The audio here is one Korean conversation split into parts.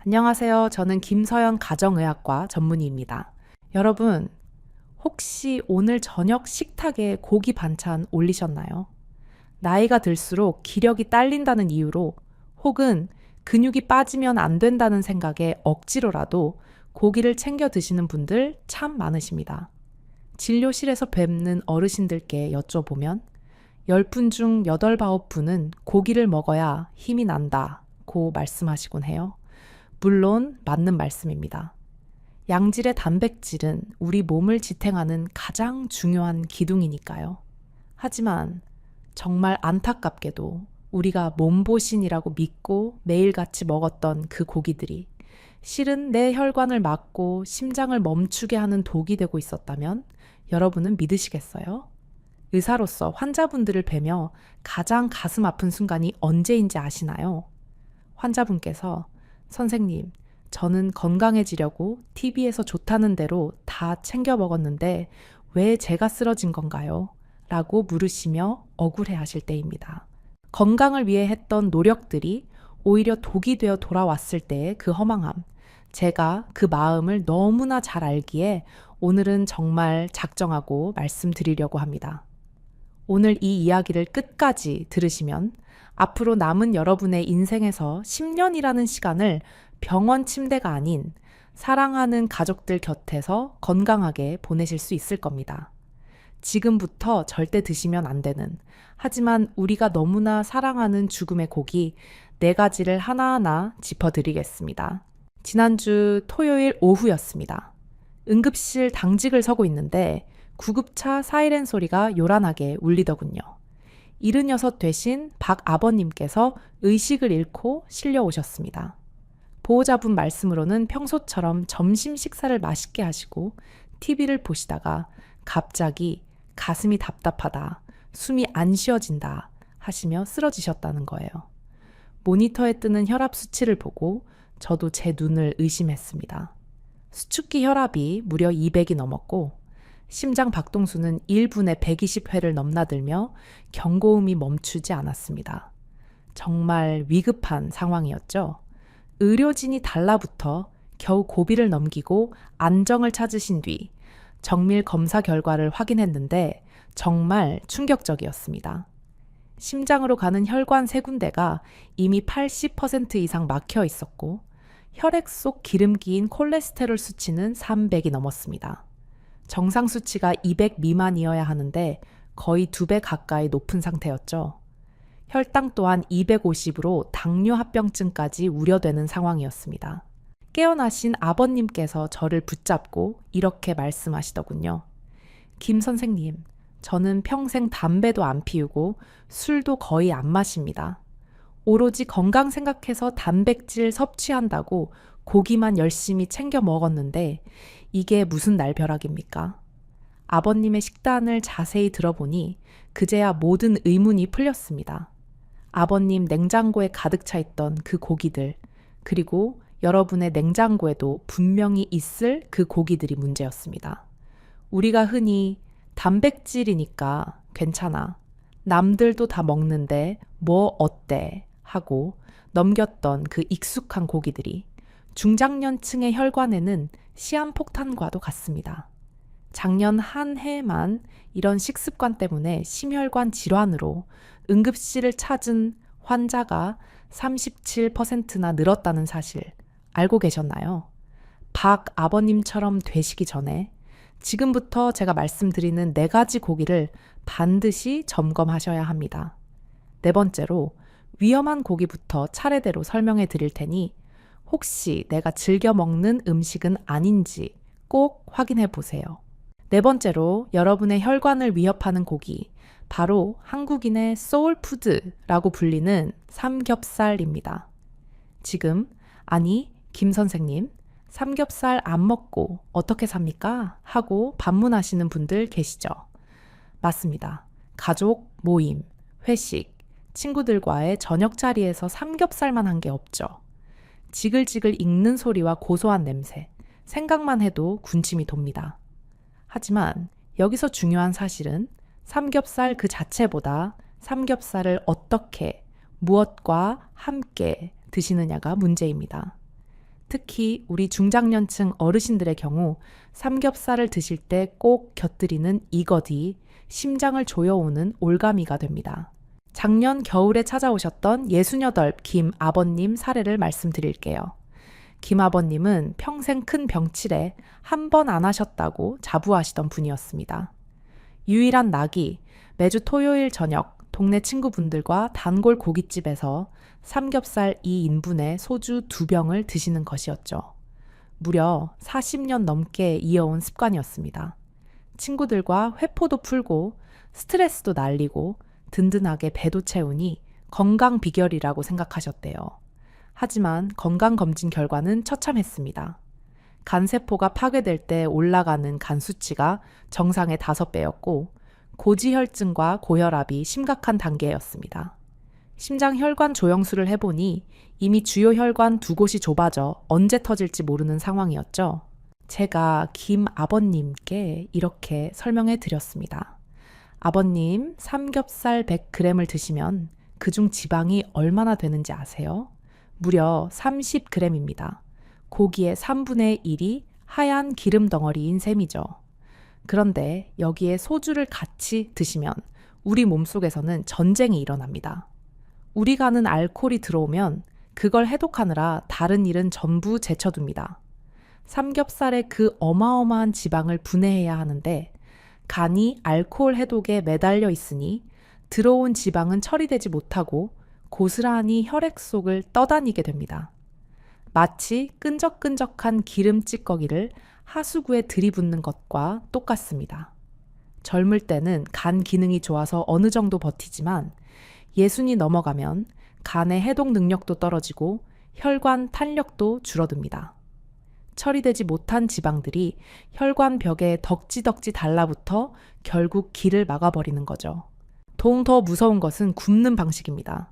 안녕하세요. 저는 김서연 가정의학과 전문의입니다. 여러분, 혹시 오늘 저녁 식탁에 고기 반찬 올리셨나요? 나이가 들수록 기력이 딸린다는 이유로 혹은 근육이 빠지면 안 된다는 생각에 억지로라도 고기를 챙겨 드시는 분들 참 많으십니다. 진료실에서 뵙는 어르신들께 여쭤보면 10분 중 8, 9분은 고기를 먹어야 힘이 난다고 말씀하시곤 해요. 물론 맞는 말씀입니다. 양질의 단백질은 우리 몸을 지탱하는 가장 중요한 기둥이니까요. 하지만 정말 안타깝게도 우리가 몸보신이라고 믿고 매일같이 먹었던 그 고기들이 실은 내 혈관을 막고 심장을 멈추게 하는 독이 되고 있었다면 여러분은 믿으시겠어요? 의사로서 환자분들을 뵈며 가장 가슴 아픈 순간이 언제인지 아시나요? 환자분께서 선생님, 저는 건강해지려고 TV에서 좋다는 대로 다 챙겨 먹었는데 왜 제가 쓰러진 건가요? 라고 물으시며 억울해 하실 때입니다. 건강을 위해 했던 노력들이 오히려 독이 되어 돌아왔을 때의 그 허망함, 제가 그 마음을 너무나 잘 알기에 오늘은 정말 작정하고 말씀드리려고 합니다. 오늘 이 이야기를 끝까지 들으시면 앞으로 남은 여러분의 인생에서 10년이라는 시간을 병원 침대가 아닌 사랑하는 가족들 곁에서 건강하게 보내실 수 있을 겁니다. 지금부터 절대 드시면 안 되는, 하지만 우리가 너무나 사랑하는 죽음의 고기 4가지를 하나하나 짚어드리겠습니다. 지난주 토요일 오후였습니다. 응급실 당직을 서고 있는데 구급차 사이렌 소리가 요란하게 울리더군요. 76 되신 박 아버님께서 의식을 잃고 실려오셨습니다. 보호자분 말씀으로는 평소처럼 점심 식사를 맛있게 하시고 TV를 보시다가 갑자기 가슴이 답답하다, 숨이 안 쉬어진다 하시며 쓰러지셨다는 거예요. 모니터에 뜨는 혈압 수치를 보고 저도 제 눈을 의심했습니다. 수축기 혈압이 무려 200이 넘었고 심장 박동수는 1분에 120회를 넘나들며 경고음이 멈추지 않았습니다. 정말 위급한 상황이었죠. 의료진이 달라붙어 겨우 고비를 넘기고 안정을 찾으신 뒤 정밀 검사 결과를 확인했는데 정말 충격적이었습니다. 심장으로 가는 혈관 3군데가 이미 80% 이상 막혀 있었고 혈액 속 기름기인 콜레스테롤 수치는 300이 넘었습니다. 정상 수치가 200 미만이어야 하는데 거의 2배 가까이 높은 상태였죠. 혈당 또한 250으로 당뇨 합병증까지 우려되는 상황이었습니다. 깨어나신 아버님께서 저를 붙잡고 이렇게 말씀하시더군요. 김 선생님, 저는 평생 담배도 안 피우고 술도 거의 안 마십니다. 오로지 건강 생각해서 단백질 섭취한다고 고기만 열심히 챙겨 먹었는데 이게 무슨 날벼락입니까? 아버님의 식단을 자세히 들어보니 그제야 모든 의문이 풀렸습니다. 아버님 냉장고에 가득 차 있던 그 고기들, 그리고 여러분의 냉장고에도 분명히 있을 그 고기들이 문제였습니다. 우리가 흔히 단백질이니까 괜찮아, 남들도 다 먹는데 뭐 어때 하고 넘겼던 그 익숙한 고기들이 중장년층의 혈관에는 시한폭탄과도 같습니다. 작년 한 해만 이런 식습관 때문에 심혈관 질환으로 응급실을 찾은 환자가 37%나 늘었다는 사실 알고 계셨나요? 박 아버님처럼 되시기 전에 지금부터 제가 말씀드리는 4가지 고기를 반드시 점검하셔야 합니다. 4번째로 위험한 고기부터 차례대로 설명해 드릴 테니 혹시 내가 즐겨 먹는 음식은 아닌지 꼭 확인해 보세요. 4번째로 여러분의 혈관을 위협하는 고기, 바로 한국인의 소울푸드라고 불리는 삼겹살입니다. 지금, 아니, 김 선생님, 삼겹살 안 먹고 어떻게 삽니까? 하고 반문하시는 분들 계시죠? 맞습니다. 가족, 모임, 회식, 친구들과의 저녁 자리에서 삼겹살만 한 게 없죠. 지글지글 익는 소리와 고소한 냄새, 생각만 해도 군침이 돕니다. 하지만 여기서 중요한 사실은 삼겹살 그 자체보다 삼겹살을 어떻게, 무엇과 함께 드시느냐가 문제입니다. 특히 우리 중장년층 어르신들의 경우 삼겹살을 드실 때 꼭 곁들이는 이것이 심장을 조여오는 올가미가 됩니다. 작년 겨울에 찾아오셨던 68 김 아버님 사례를 말씀드릴게요. 김 아버님은 평생 큰 병치레 한 번 안 하셨다고 자부하시던 분이었습니다. 유일한 낙이 매주 토요일 저녁 동네 친구분들과 단골 고깃집에서 삼겹살 2인분에 소주 2병을 드시는 것이었죠. 무려 40년 넘게 이어온 습관이었습니다. 친구들과 회포도 풀고 스트레스도 날리고 든든하게 배도 채우니 건강 비결이라고 생각하셨대요. 하지만 건강검진 결과는 처참했습니다. 간세포가 파괴될 때 올라가는 간 수치가 정상의 5배였고 고지혈증과 고혈압이 심각한 단계였습니다. 심장혈관 조영술을 해보니 이미 주요 혈관 2곳이 좁아져 언제 터질지 모르는 상황이었죠. 제가 김 아버님께 이렇게 설명해 드렸습니다. 아버님, 삼겹살 100g을 드시면 그중 지방이 얼마나 되는지 아세요? 무려 30g입니다. 고기의 3분의 1이 하얀 기름 덩어리인 셈이죠. 그런데 여기에 소주를 같이 드시면 우리 몸속에서는 전쟁이 일어납니다. 우리가 아는 알코올이 들어오면 그걸 해독하느라 다른 일은 전부 제쳐둡니다. 삼겹살의 그 어마어마한 지방을 분해해야 하는데 간이 알코올 해독에 매달려 있으니 들어온 지방은 처리되지 못하고 고스란히 혈액 속을 떠다니게 됩니다. 마치 끈적끈적한 기름 찌꺼기를 하수구에 들이붓는 것과 똑같습니다. 젊을 때는 간 기능이 좋아서 어느 정도 버티지만 예순이 넘어가면 간의 해독 능력도 떨어지고 혈관 탄력도 줄어듭니다. 처리되지 못한 지방들이 혈관 벽에 덕지덕지 달라붙어 결국 길을 막아버리는 거죠. 더 무서운 것은 굽는 방식입니다.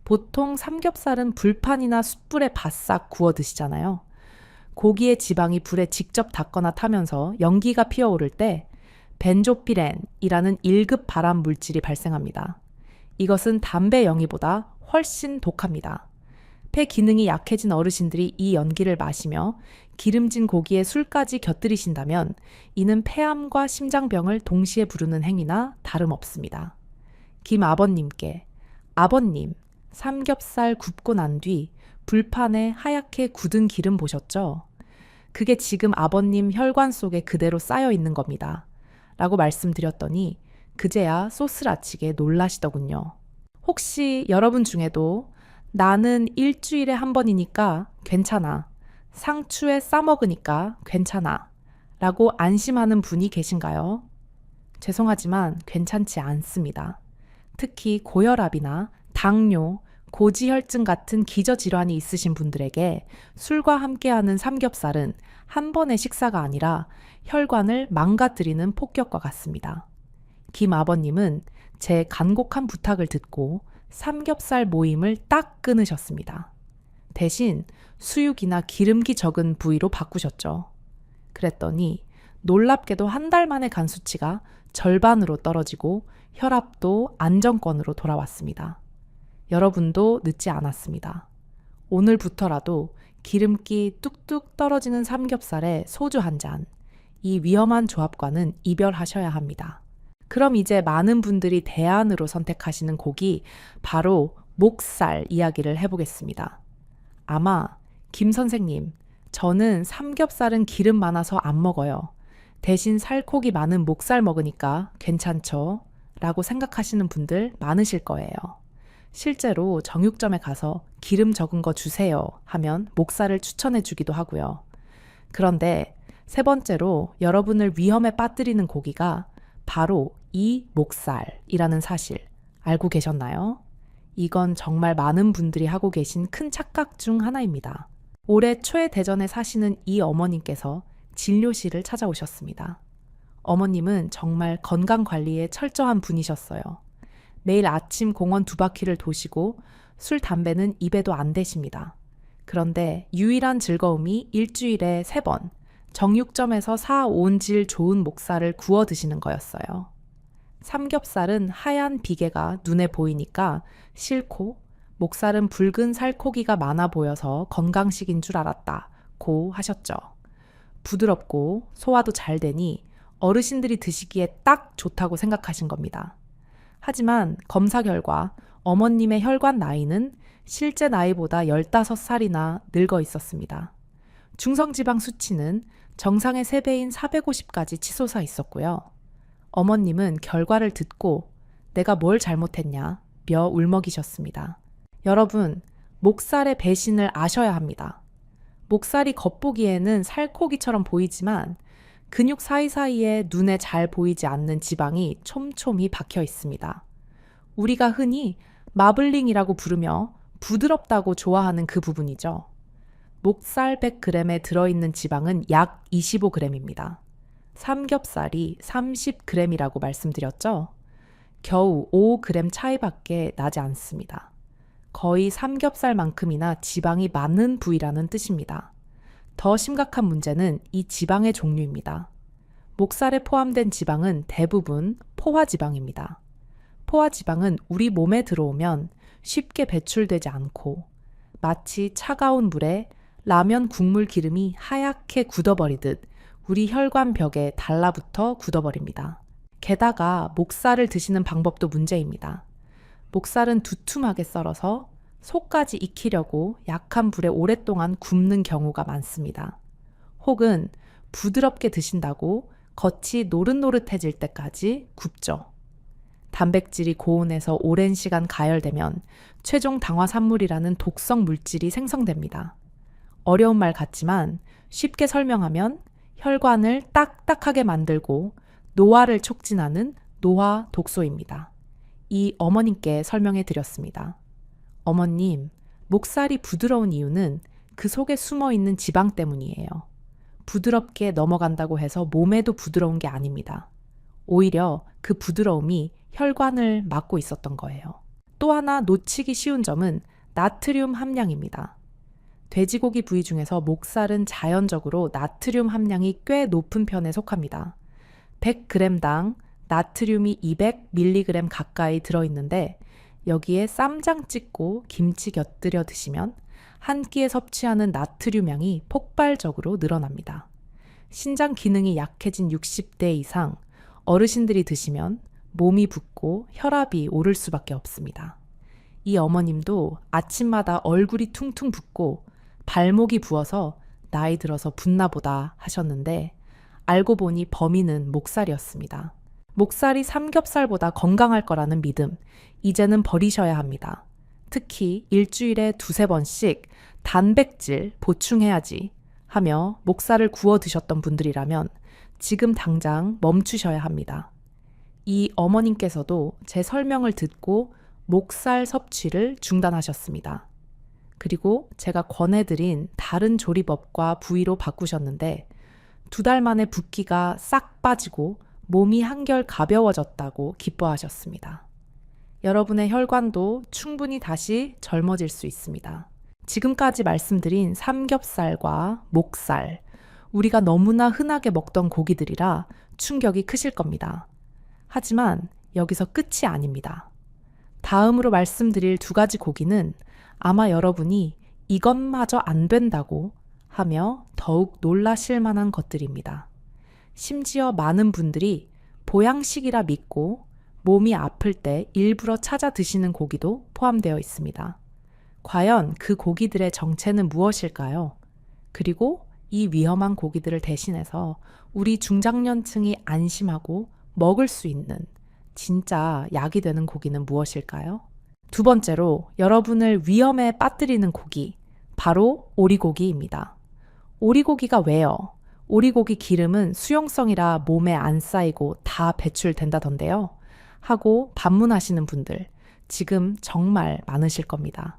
보통 삼겹살은 불판이나 숯불에 바싹 구워 드시잖아요. 고기의 지방이 불에 직접 닿거나 타면서 연기가 피어오를 때 벤조피렌이라는 1급 발암 물질이 발생합니다. 이것은 담배 영이보다 훨씬 독합니다. 폐 기능이 약해진 어르신들이 이 연기를 마시며 기름진 고기에 술까지 곁들이신다면 이는 폐암과 심장병을 동시에 부르는 행위나 다름없습니다. 김 아버님께 아버님, 삼겹살 굽고 난 뒤 불판에 하얗게 굳은 기름 보셨죠? 그게 지금 아버님 혈관 속에 그대로 쌓여 있는 겁니다. 라고 말씀드렸더니 그제야 소스라치게 놀라시더군요. 혹시 여러분 중에도 나는 일주일에 한 번이니까 괜찮아. 상추에 싸먹으니까 괜찮아. 라고 안심하는 분이 계신가요? 죄송하지만 괜찮지 않습니다. 특히 고혈압이나 당뇨, 고지혈증 같은 기저질환이 있으신 분들에게 술과 함께하는 삼겹살은 한 번의 식사가 아니라 혈관을 망가뜨리는 폭격과 같습니다. 김 아버님은 제 간곡한 부탁을 듣고 삼겹살 모임을 딱 끊으셨습니다. 대신 수육이나 기름기 적은 부위로 바꾸셨죠. 그랬더니 놀랍게도 한 달 만에 간 수치가 절반으로 떨어지고 혈압도 안정권으로 돌아왔습니다. 여러분도 늦지 않았습니다. 오늘부터라도 기름기 뚝뚝 떨어지는 삼겹살에 소주 한 잔, 이 위험한 조합과는 이별하셔야 합니다. 그럼 이제 많은 분들이 대안으로 선택하시는 고기, 바로 목살 이야기를 해보겠습니다. 아마 김 선생님, 저는 삼겹살은 기름 많아서 안 먹어요. 대신 살코기 많은 목살 먹으니까 괜찮죠? 라고 생각하시는 분들 많으실 거예요. 실제로 정육점에 가서 기름 적은 거 주세요 하면 목살을 추천해 주기도 하고요. 그런데 세 번째로 여러분을 위험에 빠뜨리는 고기가 바로 이 목살이라는 사실 알고 계셨나요? 이건 정말 많은 분들이 하고 계신 큰 착각 중 하나입니다. 올해 초에 대전에 사시는 이 어머님께서 진료실을 찾아오셨습니다. 어머님은 정말 건강 관리에 철저한 분이셨어요. 매일 아침 공원 2바퀴를 도시고 술, 담배는 입에도 안 대십니다. 그런데 유일한 즐거움이 일주일에 3번 정육점에서 사온 질 좋은 목살을 구워 드시는 거였어요. 삼겹살은 하얀 비계가 눈에 보이니까 싫고 목살은 붉은 살코기가 많아 보여서 건강식인 줄 알았다. 고 하셨죠. 부드럽고 소화도 잘 되니 어르신들이 드시기에 딱 좋다고 생각하신 겁니다. 하지만 검사 결과 어머님의 혈관 나이는 실제 나이보다 15살이나 늙어 있었습니다. 중성지방 수치는 정상의 3배인 450까지 치솟아 있었고요. 어머님은 결과를 듣고 내가 뭘 잘못했냐 며 울먹이셨습니다. 여러분, 목살의 배신을 아셔야 합니다. 목살이 겉보기에는 살코기처럼 보이지만 근육 사이사이에 눈에 잘 보이지 않는 지방이 촘촘히 박혀 있습니다. 우리가 흔히 마블링이라고 부르며 부드럽다고 좋아하는 그 부분이죠. 목살 100g에 들어있는 지방은 약 25g입니다. 삼겹살이 30g이라고 말씀드렸죠? 겨우 5g 차이밖에 나지 않습니다. 거의 삼겹살만큼이나 지방이 많은 부위라는 뜻입니다. 더 심각한 문제는 이 지방의 종류입니다. 목살에 포함된 지방은 대부분 포화지방입니다. 포화지방은 우리 몸에 들어오면 쉽게 배출되지 않고 마치 차가운 물에 라면 국물 기름이 하얗게 굳어버리듯 우리 혈관 벽에 달라붙어 굳어버립니다. 게다가 목살을 드시는 방법도 문제입니다. 목살은 두툼하게 썰어서 속까지 익히려고 약한 불에 오랫동안 굽는 경우가 많습니다. 혹은 부드럽게 드신다고 겉이 노릇노릇해질 때까지 굽죠. 단백질이 고온에서 오랜 시간 가열되면 최종 당화산물이라는 독성 물질이 생성됩니다. 어려운 말 같지만 쉽게 설명하면 혈관을 딱딱하게 만들고 노화를 촉진하는 노화 독소입니다. 이 어머님께 설명해 드렸습니다. 어머님, 목살이 부드러운 이유는 그 속에 숨어 있는 지방 때문이에요. 부드럽게 넘어간다고 해서 몸에도 부드러운 게 아닙니다. 오히려 그 부드러움이 혈관을 막고 있었던 거예요. 또 하나 놓치기 쉬운 점은 나트륨 함량입니다. 돼지고기 부위 중에서 목살은 자연적으로 나트륨 함량이 꽤 높은 편에 속합니다. 100g당 나트륨이 200mg 가까이 들어있는데 여기에 쌈장 찍고 김치 곁들여 드시면 한 끼에 섭취하는 나트륨량이 폭발적으로 늘어납니다. 신장 기능이 약해진 60대 이상 어르신들이 드시면 몸이 붓고 혈압이 오를 수밖에 없습니다. 이 어머님도 아침마다 얼굴이 퉁퉁 붓고 발목이 부어서 나이 들어서 붓나 보다 하셨는데 알고 보니 범인은 목살이었습니다. 목살이 삼겹살보다 건강할 거라는 믿음, 이제는 버리셔야 합니다. 특히 일주일에 2-3번씩 단백질 보충해야지 하며 목살을 구워 드셨던 분들이라면 지금 당장 멈추셔야 합니다. 이 어머님께서도 제 설명을 듣고 목살 섭취를 중단하셨습니다. 그리고 제가 권해드린 다른 조리법과 부위로 바꾸셨는데 2달 만에 붓기가 싹 빠지고 몸이 한결 가벼워졌다고 기뻐하셨습니다. 여러분의 혈관도 충분히 다시 젊어질 수 있습니다. 지금까지 말씀드린 삼겹살과 목살, 우리가 너무나 흔하게 먹던 고기들이라 충격이 크실 겁니다. 하지만 여기서 끝이 아닙니다. 다음으로 말씀드릴 2가지 고기는 아마 여러분이 이것마저 안 된다고 하며 더욱 놀라실 만한 것들입니다. 심지어 많은 분들이 보양식이라 믿고 몸이 아플 때 일부러 찾아 드시는 고기도 포함되어 있습니다. 과연 그 고기들의 정체는 무엇일까요? 그리고 이 위험한 고기들을 대신해서 우리 중장년층이 안심하고 먹을 수 있는 진짜 약이 되는 고기는 무엇일까요? 2번째로 여러분을 위험에 빠뜨리는 고기, 바로 오리고기입니다. 오리고기가 왜요? 오리고기 기름은 수용성이라 몸에 안 쌓이고 다 배출된다던데요. 하고 반문하시는 분들 지금 정말 많으실 겁니다.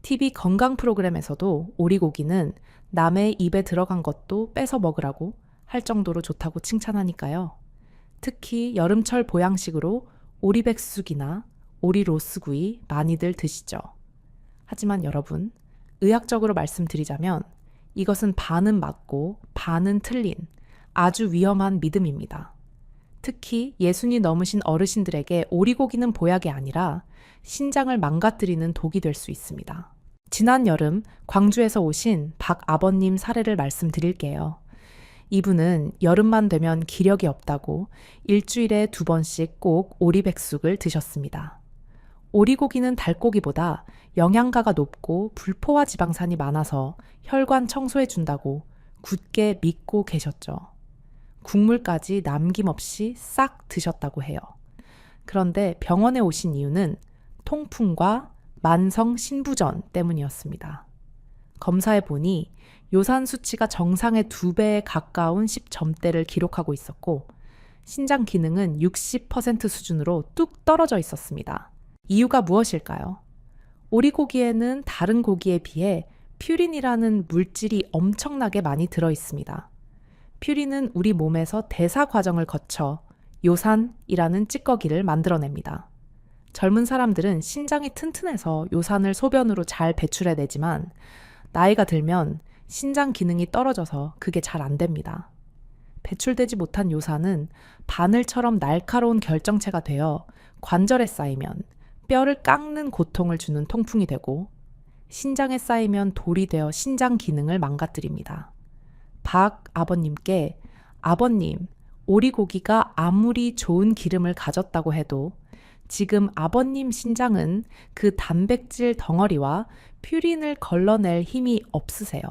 TV 건강 프로그램에서도 오리고기는 남의 입에 들어간 것도 뺏어 먹으라고 할 정도로 좋다고 칭찬하니까요. 특히 여름철 보양식으로 오리백숙이나 오리 로스구이 많이들 드시죠. 하지만 여러분, 의학적으로 말씀드리자면 이것은 반은 맞고 반은 틀린 아주 위험한 믿음입니다. 특히 예순이 넘으신 어르신들에게 오리고기는 보약이 아니라 신장을 망가뜨리는 독이 될 수 있습니다. 지난 여름 광주에서 오신 박 아버님 사례를 말씀드릴게요. 이분은 여름만 되면 기력이 없다고 일주일에 2번씩 꼭 오리백숙을 드셨습니다. 오리고기는 닭고기보다 영양가가 높고 불포화 지방산이 많아서 혈관 청소해 준다고 굳게 믿고 계셨죠. 국물까지 남김없이 싹 드셨다고 해요. 그런데 병원에 오신 이유는 통풍과 만성 신부전 때문이었습니다. 검사해 보니 요산 수치가 정상의 2배에 가까운 10점대를 기록하고 있었고 신장 기능은 60% 수준으로 뚝 떨어져 있었습니다. 이유가 무엇일까요? 오리고기에는 다른 고기에 비해 퓨린이라는 물질이 엄청나게 많이 들어 있습니다. 퓨린은 우리 몸에서 대사 과정을 거쳐 요산이라는 찌꺼기를 만들어냅니다. 젊은 사람들은 신장이 튼튼해서 요산을 소변으로 잘 배출해내지만 나이가 들면 신장 기능이 떨어져서 그게 잘 안 됩니다. 배출되지 못한 요산은 바늘처럼 날카로운 결정체가 되어 관절에 쌓이면 뼈를 깎는 고통을 주는 통풍이 되고 신장에 쌓이면 돌이 되어 신장 기능을 망가뜨립니다. 박 아버님께 아버님, 오리고기가 아무리 좋은 기름을 가졌다고 해도 지금 아버님 신장은 그 단백질 덩어리와 퓨린을 걸러낼 힘이 없으세요.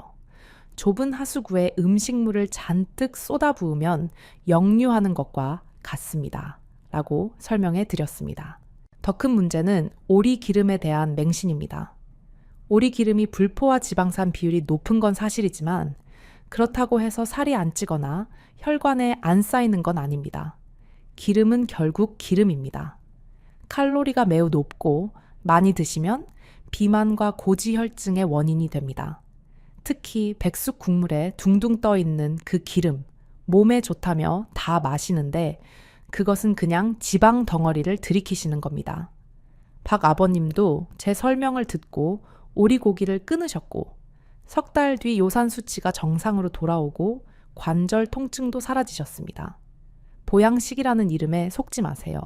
좁은 하수구에 음식물을 잔뜩 쏟아부으면 역류하는 것과 같습니다. 라고 설명해 드렸습니다. 더 큰 문제는 오리 기름에 대한 맹신입니다. 오리 기름이 불포화 지방산 비율이 높은 건 사실이지만 그렇다고 해서 살이 안 찌거나 혈관에 안 쌓이는 건 아닙니다. 기름은 결국 기름입니다. 칼로리가 매우 높고 많이 드시면 비만과 고지혈증의 원인이 됩니다. 특히 백숙 국물에 둥둥 떠 있는 그 기름, 몸에 좋다며 다 마시는데 그것은 그냥 지방 덩어리를 들이키시는 겁니다. 박 아버님도 제 설명을 듣고 오리고기를 끊으셨고 석 달 뒤 요산 수치가 정상으로 돌아오고 관절 통증도 사라지셨습니다. 보양식이라는 이름에 속지 마세요.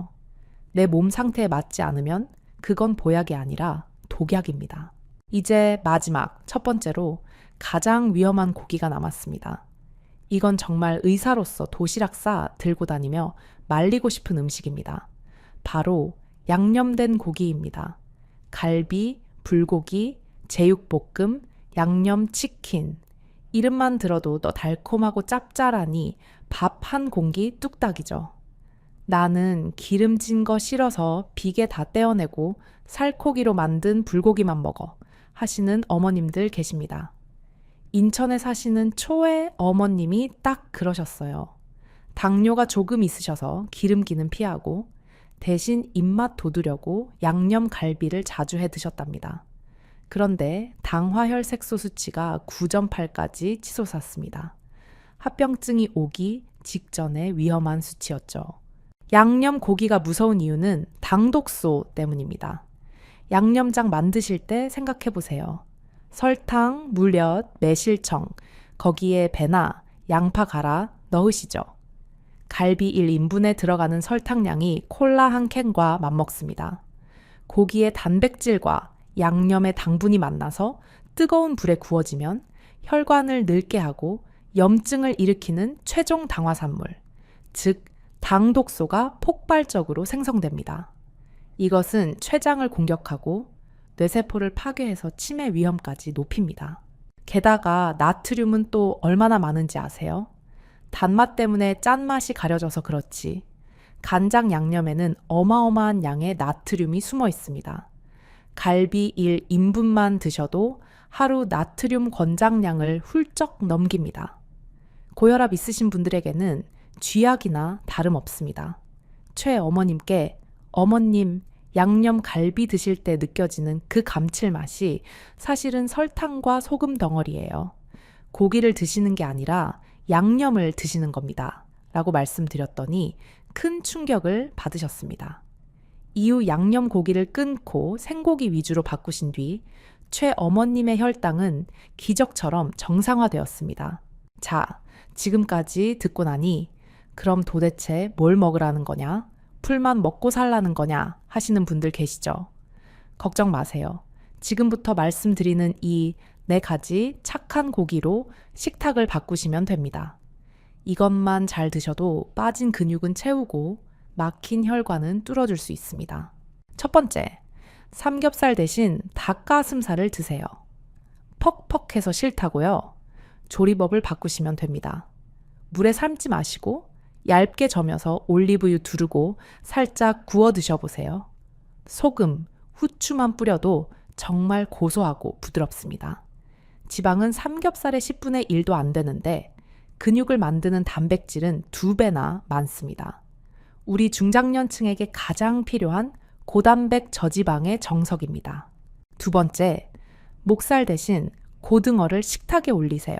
내 몸 상태에 맞지 않으면 그건 보약이 아니라 독약입니다. 이제 마지막 첫 번째로 가장 위험한 고기가 남았습니다. 이건 정말 의사로서 도시락 싸 들고 다니며 말리고 싶은 음식입니다. 바로 양념된 고기입니다. 갈비, 불고기, 제육볶음, 양념치킨. 이름만 들어도 더 달콤하고 짭짤하니 밥 한 공기 뚝딱이죠. 나는 기름진 거 싫어서 비계 다 떼어내고 살코기로 만든 불고기만 먹어 하시는 어머님들 계십니다. 인천에 사시는 초의 어머님이 딱 그러셨어요. 당뇨가 조금 있으셔서 기름기는 피하고 대신 입맛 돋우려고 양념 갈비를 자주 해 드셨답니다. 그런데 당화혈색소 수치가 9.8까지 치솟았습니다. 합병증이 오기 직전의 위험한 수치였죠. 양념 고기가 무서운 이유는 당독소 때문입니다. 양념장 만드실 때 생각해 보세요. 설탕, 물엿, 매실청, 거기에 배나 양파 갈아 넣으시죠. 갈비 1인분에 들어가는 설탕량이 콜라 한 캔과 맞먹습니다. 고기의 단백질과 양념의 당분이 만나서 뜨거운 불에 구워지면 혈관을 늙게 하고 염증을 일으키는 최종 당화산물, 즉 당독소가 폭발적으로 생성됩니다. 이것은 췌장을 공격하고 뇌세포를 파괴해서 치매 위험까지 높입니다. 게다가 나트륨은 또 얼마나 많은지 아세요? 단맛 때문에 짠맛이 가려져서 그렇지 간장 양념에는 어마어마한 양의 나트륨이 숨어 있습니다. 갈비 1인분만 드셔도 하루 나트륨 권장량을 훌쩍 넘깁니다. 고혈압 있으신 분들에게는 쥐약이나 다름없습니다. 최 어머님께 어머님 양념 갈비 드실 때 느껴지는 그 감칠맛이 사실은 설탕과 소금 덩어리예요. 고기를 드시는 게 아니라 양념을 드시는 겁니다. 라고 말씀드렸더니 큰 충격을 받으셨습니다. 이후 양념 고기를 끊고 생고기 위주로 바꾸신 뒤 최 어머님의 혈당은 기적처럼 정상화되었습니다. 자, 지금까지 듣고 나니 그럼 도대체 뭘 먹으라는 거냐? 풀만 먹고 살라는 거냐? 하시는 분들 계시죠? 걱정 마세요. 지금부터 말씀드리는 이 4가지 착한 고기로 식탁을 바꾸시면 됩니다. 이것만 잘 드셔도 빠진 근육은 채우고 막힌 혈관은 뚫어줄 수 있습니다. 첫 번째, 삼겹살 대신 닭가슴살을 드세요. 퍽퍽해서 싫다고요? 조리법을 바꾸시면 됩니다. 물에 삶지 마시고 얇게 저며서 올리브유 두르고 살짝 구워 드셔보세요. 소금, 후추만 뿌려도 정말 고소하고 부드럽습니다. 지방은 삼겹살의 10분의 1도 안 되는데 근육을 만드는 단백질은 2배나 많습니다. 우리 중장년층에게 가장 필요한 고단백 저지방의 정석입니다. 두 번째, 목살 대신 고등어를 식탁에 올리세요.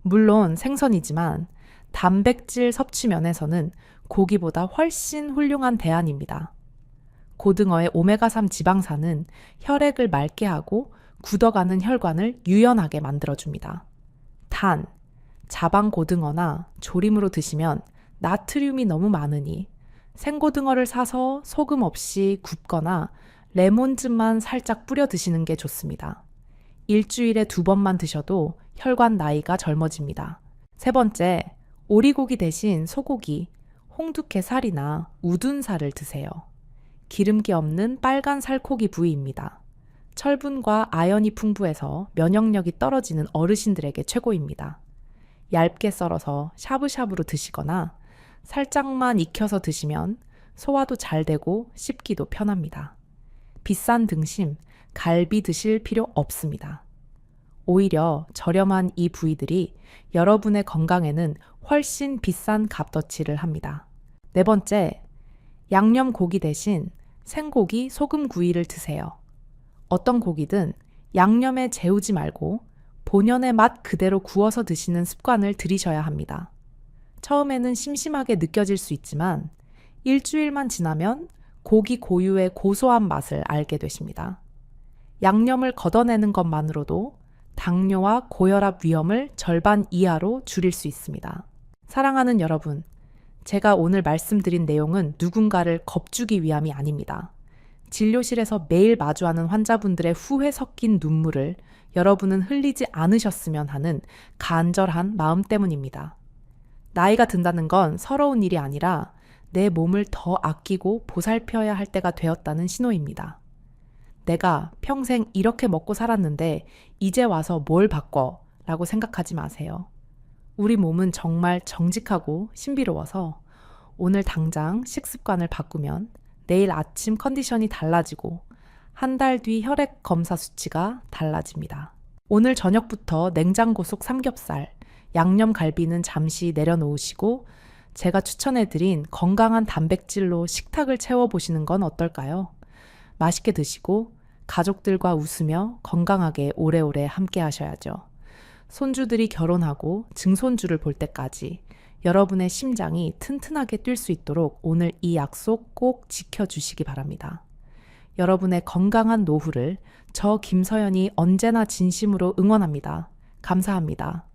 물론 생선이지만 단백질 섭취 면에서는 고기보다 훨씬 훌륭한 대안입니다. 고등어의 오메가3 지방산은 혈액을 맑게 하고 굳어가는 혈관을 유연하게 만들어줍니다. 단, 자방 고등어나 조림으로 드시면 나트륨이 너무 많으니 생고등어를 사서 소금 없이 굽거나 레몬즙만 살짝 뿌려 드시는 게 좋습니다. 일주일에 2번만 드셔도 혈관 나이가 젊어집니다. 세 번째, 오리고기 대신 소고기, 홍두깨 살이나 우둔살을 드세요. 기름기 없는 빨간 살코기 부위입니다. 철분과 아연이 풍부해서 면역력이 떨어지는 어르신들에게 최고입니다. 얇게 썰어서 샤브샤브로 드시거나 살짝만 익혀서 드시면 소화도 잘 되고 씹기도 편합니다. 비싼 등심, 갈비 드실 필요 없습니다. 오히려 저렴한 이 부위들이 여러분의 건강에는 훨씬 비싼 값어치를 합니다. 네 번째, 양념 고기 대신 생고기 소금구이를 드세요. 어떤 고기든 양념에 재우지 말고 본연의 맛 그대로 구워서 드시는 습관을 들이셔야 합니다. 처음에는 심심하게 느껴질 수 있지만 일주일만 지나면 고기 고유의 고소한 맛을 알게 되십니다. 양념을 걷어내는 것만으로도 당뇨와 고혈압 위험을 절반 이하로 줄일 수 있습니다. 사랑하는 여러분, 제가 오늘 말씀드린 내용은 누군가를 겁주기 위함이 아닙니다. 진료실에서 매일 마주하는 환자분들의 후회 섞인 눈물을 여러분은 흘리지 않으셨으면 하는 간절한 마음 때문입니다. 나이가 든다는 건 서러운 일이 아니라 내 몸을 더 아끼고 보살펴야 할 때가 되었다는 신호입니다. 내가 평생 이렇게 먹고 살았는데 이제 와서 뭘 바꿔? 라고 생각하지 마세요. 우리 몸은 정말 정직하고 신비로워서 오늘 당장 식습관을 바꾸면 내일 아침 컨디션이 달라지고 한 달 뒤 혈액 검사 수치가 달라집니다. 오늘 저녁부터 냉장고 속 삼겹살, 양념 갈비는 잠시 내려놓으시고 제가 추천해드린 건강한 단백질로 식탁을 채워보시는 건 어떨까요? 맛있게 드시고 가족들과 웃으며 건강하게 오래오래 함께 하셔야죠. 손주들이 결혼하고 증손주를 볼 때까지 여러분의 심장이 튼튼하게 뛸 수 있도록 오늘 이 약속 꼭 지켜주시기 바랍니다. 여러분의 건강한 노후를 저 김서연이 언제나 진심으로 응원합니다. 감사합니다.